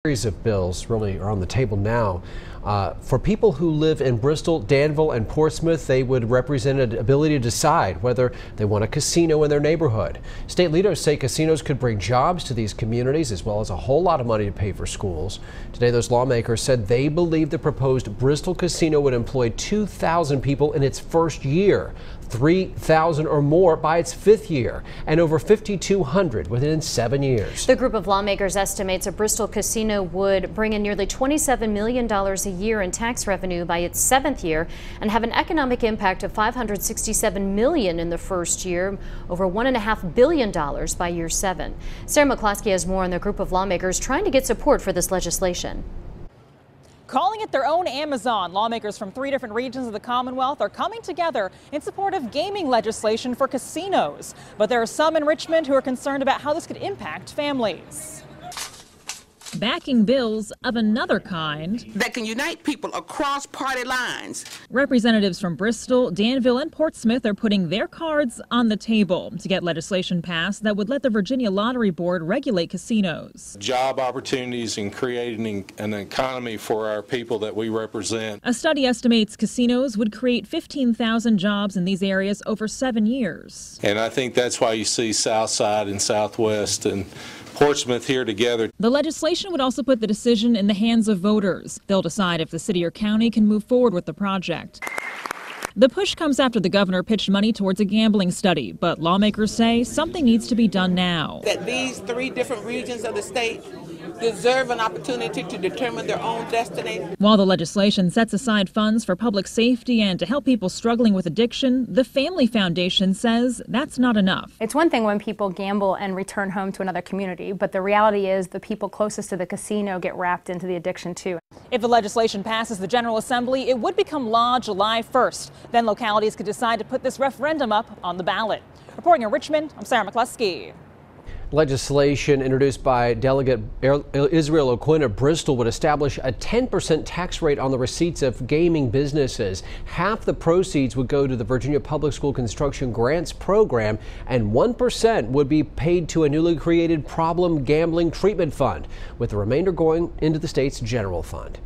Series of bills really are on the table now. For people who live in Bristol, Danville, and Portsmouth, they would represent an ability to decide whether they want a casino in their neighborhood. State leaders say casinos could bring jobs to these communities as well as a whole lot of money to pay for schools. Today, those lawmakers said they believe the proposed Bristol casino would employ 2,000 people in its first year, 3,000 or more by its fifth year, and over 5,200 within 7 years. The group of lawmakers estimates a Bristol casino would bring in nearly $27 million a year in tax revenue by its seventh year and have an economic impact of $567 million in the first year, over $1.5 billion by year 7. Sarah McCloskey has more on the group of lawmakers trying to get support for this legislation. Calling it their own Amazon, lawmakers from 3 different regions of the Commonwealth are coming together in support of gaming legislation for casinos. But there are some in Richmond who are concerned about how this could impact families. Backing bills of another kind that can unite people across party lines. Representatives from Bristol, Danville, and Portsmouth are putting their cards on the table to get legislation passed that would let the Virginia Lottery Board regulate casinos. Job opportunities and creating an economy for our people that we represent. A study estimates casinos would create 15,000 jobs in these areas over 7 years. And I think that's why you see Southside and Southwest and Portsmouth here together. The legislation would also put the decision in the hands of voters. They'll decide if the city or county can move forward with the project. The push comes after the governor pitched money towards a gambling study, but lawmakers say something needs to be done now. That these 3 different regions of the state deserve an opportunity to determine their own destiny. While the legislation sets aside funds for public safety and to help people struggling with addiction, the Family Foundation says that's not enough. It's one thing when people gamble and return home to another community, but the reality is the people closest to the casino get wrapped into the addiction too. If the legislation passes the General Assembly, it would become law July 1st. Then localities could decide to put this referendum up on the ballot. Reporting in Richmond, I'm Sarah McCluskey. Legislation introduced by Delegate Israel O'Quinn of Bristol would establish a 10% tax rate on the receipts of gaming businesses. Half the proceeds would go to the Virginia Public School Construction Grants Program, and 1% would be paid to a newly created problem gambling treatment fund, with the remainder going into the state's general fund.